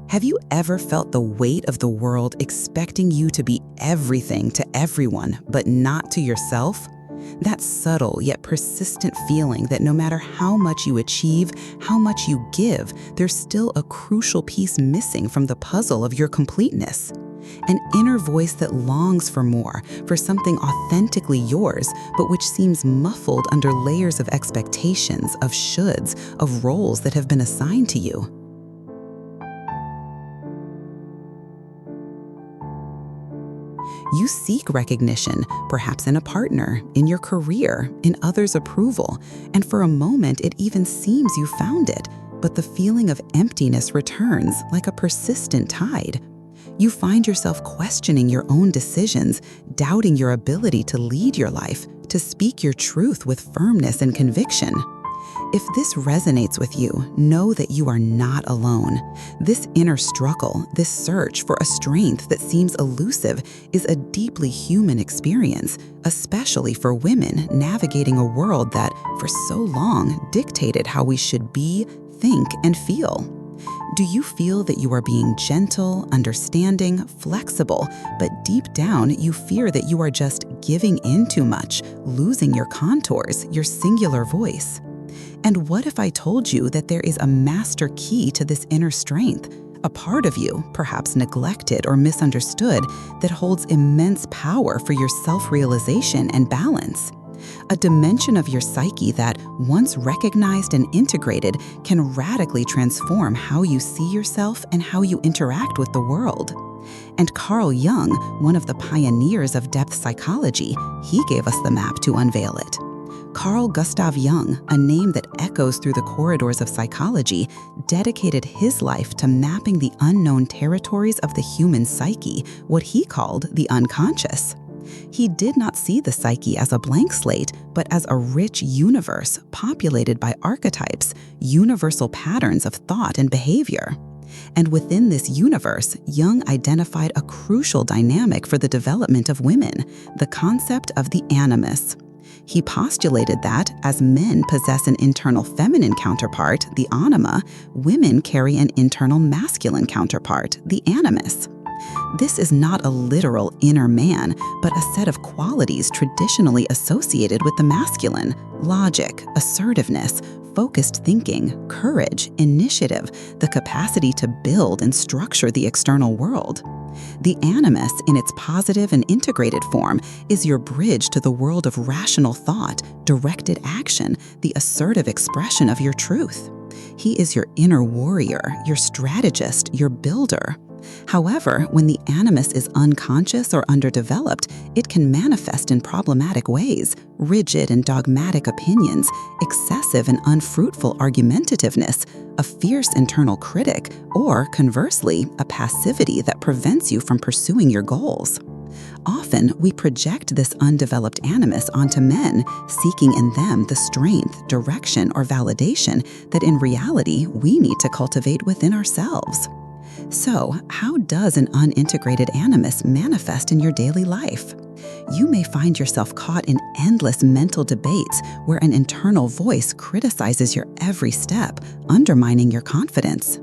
Have you ever felt the weight of the world expecting you to be everything to everyone, but not to yourself? That subtle yet persistent feeling that no matter how much you achieve, how much you give, there's still a crucial piece missing from the puzzle of your completeness. An inner voice that longs for more, for something authentically yours, but which seems muffled under layers of expectations, of shoulds, of roles that have been assigned to you. You seek recognition, perhaps in a partner, in your career, in others' approval, and for a moment it even seems you found it, but the feeling of emptiness returns like a persistent tide. You find yourself questioning your own decisions, doubting your ability to lead your life, to speak your truth with firmness and conviction. If this resonates with you, know that you are not alone. This inner struggle, this search for a strength that seems elusive, is a deeply human experience, especially for women navigating a world that, for so long, dictated how we should be, think, and feel. Do you feel that you are being gentle, understanding, flexible, but deep down you fear that you are just giving in too much, losing your contours, your singular voice? And what if I told you that there is a master key to this inner strength, a part of you, perhaps neglected or misunderstood, that holds immense power for your self-realization and balance? A dimension of your psyche that, once recognized and integrated, can radically transform how you see yourself and how you interact with the world. And Carl Jung, one of the pioneers of depth psychology, he gave us the map to unveil it. Carl Gustav Jung, a name that echoes through the corridors of psychology, dedicated his life to mapping the unknown territories of the human psyche, what he called the unconscious. He did not see the psyche as a blank slate, but as a rich universe populated by archetypes, universal patterns of thought and behavior. And within this universe, Jung identified a crucial dynamic for the development of women, the concept of the animus. He postulated that, as men possess an internal feminine counterpart, the anima, women carry an internal masculine counterpart, the animus. This is not a literal inner man, but a set of qualities traditionally associated with the masculine: logic, assertiveness, focused thinking, courage, initiative, the capacity to build and structure the external world. The animus, in its positive and integrated form, is your bridge to the world of rational thought, directed action, the assertive expression of your truth. He is your inner warrior, your strategist, your builder. However, when the animus is unconscious or underdeveloped, it can manifest in problematic ways: rigid and dogmatic opinions, excessive and unfruitful argumentativeness, a fierce internal critic, or, conversely, a passivity that prevents you from pursuing your goals. Often, we project this undeveloped animus onto men, seeking in them the strength, direction, or validation that in reality we need to cultivate within ourselves. So, how does an unintegrated animus manifest in your daily life? You may find yourself caught in endless mental debates where an internal voice criticizes your every step, undermining your confidence.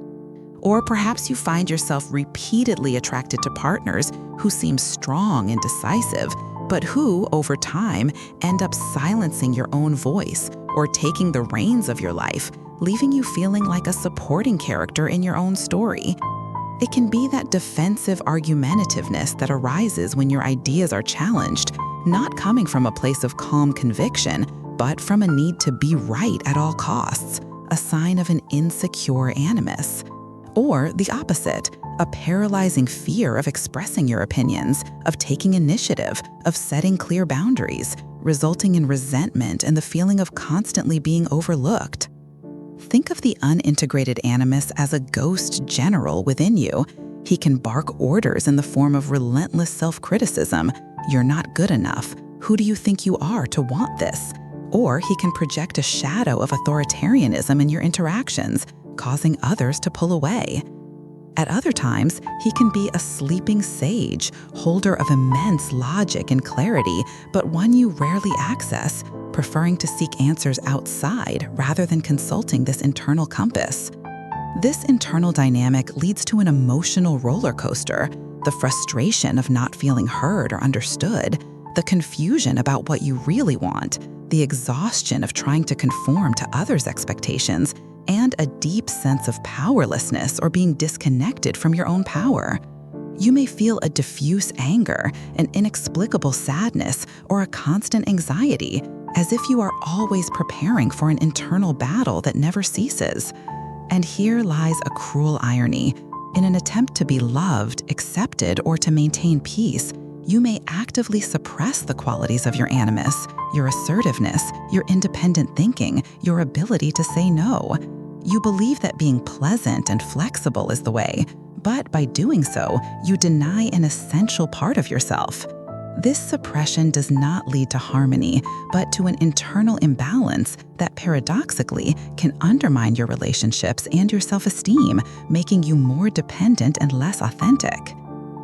Or perhaps you find yourself repeatedly attracted to partners who seem strong and decisive, but who, over time, end up silencing your own voice or taking the reins of your life, leaving you feeling like a supporting character in your own story. It can be that defensive argumentativeness that arises when your ideas are challenged, not coming from a place of calm conviction, but from a need to be right at all costs, a sign of an insecure animus. Or the opposite, a paralyzing fear of expressing your opinions, of taking initiative, of setting clear boundaries, resulting in resentment and the feeling of constantly being overlooked. Think of the unintegrated animus as a ghost general within you. He can bark orders in the form of relentless self-criticism. You're not good enough. Who do you think you are to want this? Or he can project a shadow of authoritarianism in your interactions, causing others to pull away. At other times, he can be a sleeping sage, holder of immense logic and clarity, but one you rarely access, preferring to seek answers outside rather than consulting this internal compass. This internal dynamic leads to an emotional roller coaster, the frustration of not feeling heard or understood, the confusion about what you really want, the exhaustion of trying to conform to others' expectations, and a deep sense of powerlessness or being disconnected from your own power. You may feel a diffuse anger, an inexplicable sadness, or a constant anxiety, as if you are always preparing for an internal battle that never ceases. And here lies a cruel irony. In an attempt to be loved, accepted, or to maintain peace, you may actively suppress the qualities of your animus, your assertiveness, your independent thinking, your ability to say no. You believe that being pleasant and flexible is the way, but by doing so, you deny an essential part of yourself. This suppression does not lead to harmony, but to an internal imbalance that paradoxically can undermine your relationships and your self-esteem, making you more dependent and less authentic.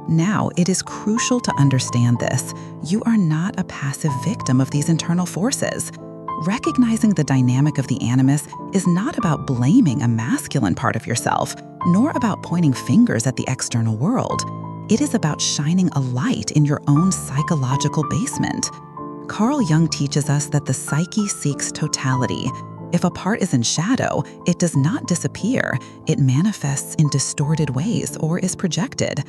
Now, it is crucial to understand this. You are not a passive victim of these internal forces. Recognizing the dynamic of the animus is not about blaming a masculine part of yourself, nor about pointing fingers at the external world. It is about shining a light in your own psychological basement. Carl Jung teaches us that the psyche seeks totality. If a part is in shadow, it does not disappear. It manifests in distorted ways or is projected.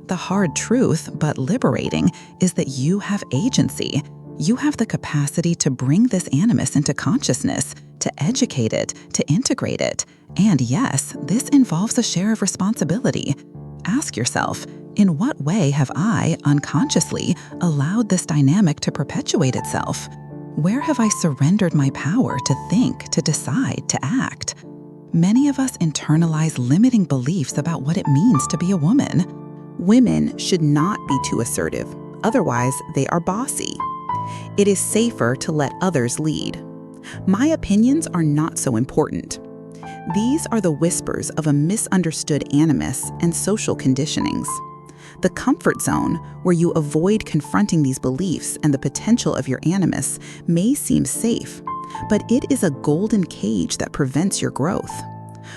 The hard truth, but liberating, is that you have agency. You have the capacity to bring this animus into consciousness, to educate it, to integrate it. And yes, this involves a share of responsibility. Ask yourself, in what way have I, unconsciously, allowed this dynamic to perpetuate itself? Where have I surrendered my power to think, to decide, to act? Many of us internalize limiting beliefs about what it means to be a woman. Women should not be too assertive, otherwise they are bossy. It is safer to let others lead. My opinions are not so important. These are the whispers of a misunderstood animus and social conditionings. The comfort zone, where you avoid confronting these beliefs and the potential of your animus, may seem safe, but it is a golden cage that prevents your growth.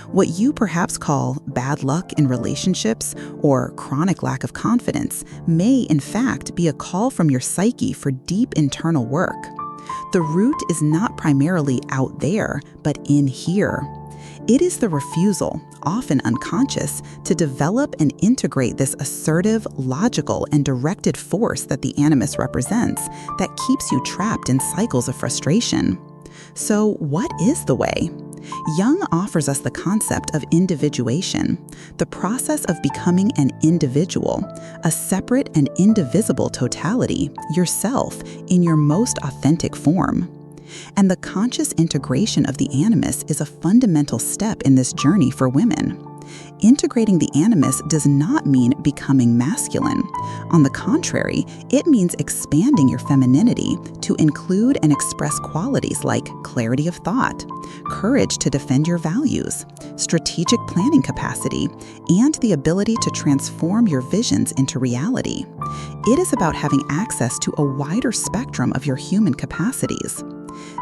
What you perhaps call bad luck in relationships or chronic lack of confidence may, in fact, be a call from your psyche for deep internal work. The root is not primarily out there, but in here. It is the refusal, often unconscious, to develop and integrate this assertive, logical, and directed force that the animus represents that keeps you trapped in cycles of frustration. So, what is the way? Jung offers us the concept of individuation, the process of becoming an individual, a separate and indivisible totality, yourself, in your most authentic form. And the conscious integration of the animus is a fundamental step in this journey for women. Integrating the animus does not mean becoming masculine. On the contrary, it means expanding your femininity to include and express qualities like clarity of thought, courage to defend your values, strategic planning capacity, and the ability to transform your visions into reality. It is about having access to a wider spectrum of your human capacities.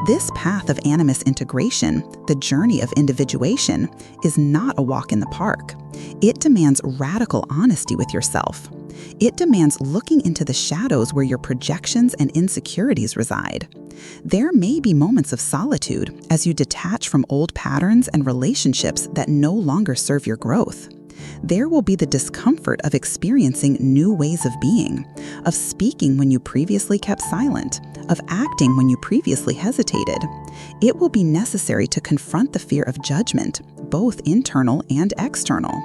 This path of animus integration, the journey of individuation, is not a walk in the park. It demands radical honesty with yourself. It demands looking into the shadows where your projections and insecurities reside. There may be moments of solitude as you detach from old patterns and relationships that no longer serve your growth. There will be the discomfort of experiencing new ways of being, of speaking when you previously kept silent, of acting when you previously hesitated. It will be necessary to confront the fear of judgment, both internal and external.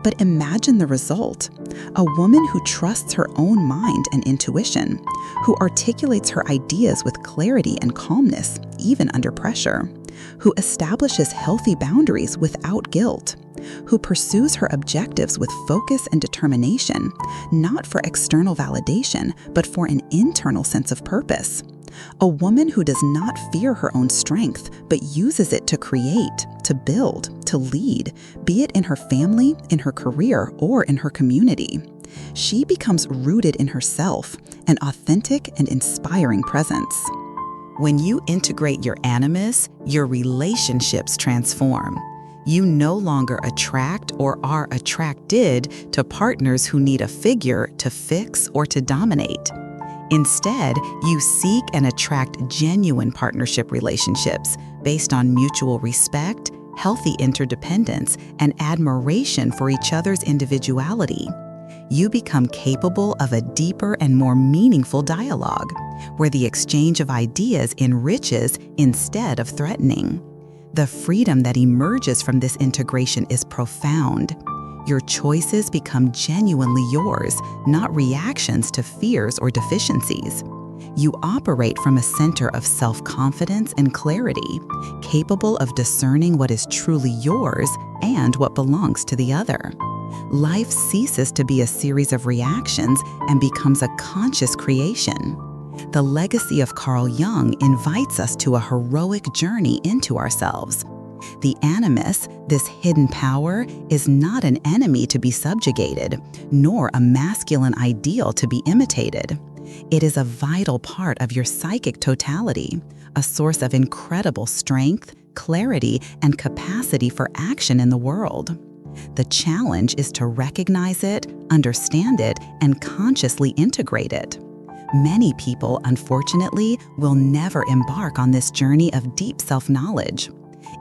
But imagine the result: a woman who trusts her own mind and intuition, who articulates her ideas with clarity and calmness, even under pressure, who establishes healthy boundaries without guilt, who pursues her objectives with focus and determination, not for external validation, but for an internal sense of purpose. A woman who does not fear her own strength, but uses it to create, to build, to lead, be it in her family, in her career, or in her community. She becomes rooted in herself, an authentic and inspiring presence. When you integrate your animus, your relationships transform. You no longer attract or are attracted to partners who need a figure to fix or to dominate. Instead, you seek and attract genuine partnership relationships based on mutual respect, healthy interdependence, and admiration for each other's individuality. You become capable of a deeper and more meaningful dialogue, where the exchange of ideas enriches instead of threatening. The freedom that emerges from this integration is profound. Your choices become genuinely yours, not reactions to fears or deficiencies. You operate from a center of self-confidence and clarity, capable of discerning what is truly yours and what belongs to the other. Life ceases to be a series of reactions and becomes a conscious creation. The legacy of Carl Jung invites us to a heroic journey into ourselves. The Animus, this hidden power, is not an enemy to be subjugated, nor a masculine ideal to be imitated. It is a vital part of your psychic totality, a source of incredible strength, clarity, and capacity for action in the world. The challenge is to recognize it, understand it, and consciously integrate it. Many people, unfortunately, will never embark on this journey of deep self-knowledge.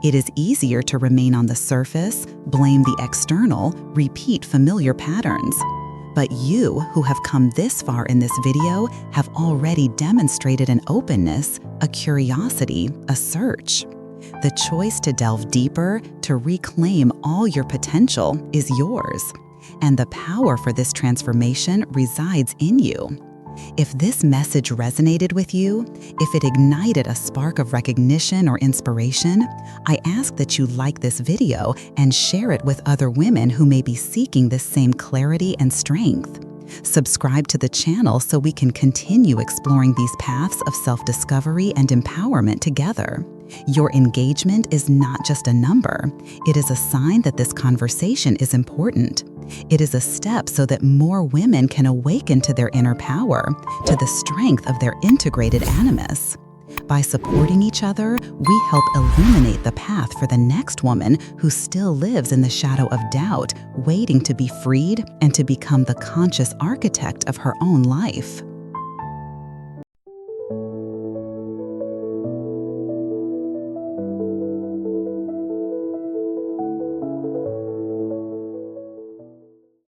It is easier to remain on the surface, blame the external, repeat familiar patterns. But you, who have come this far in this video, have already demonstrated an openness, a curiosity, a search. The choice to delve deeper, to reclaim all your potential, is yours. And the power for this transformation resides in you. If this message resonated with you, if it ignited a spark of recognition or inspiration, I ask that you like this video and share it with other women who may be seeking this same clarity and strength. Subscribe to the channel so we can continue exploring these paths of self-discovery and empowerment together. Your engagement is not just a number. It is a sign that this conversation is important. It is a step so that more women can awaken to their inner power, to the strength of their integrated animus. By supporting each other, we help illuminate the path for the next woman who still lives in the shadow of doubt, waiting to be freed and to become the conscious architect of her own life.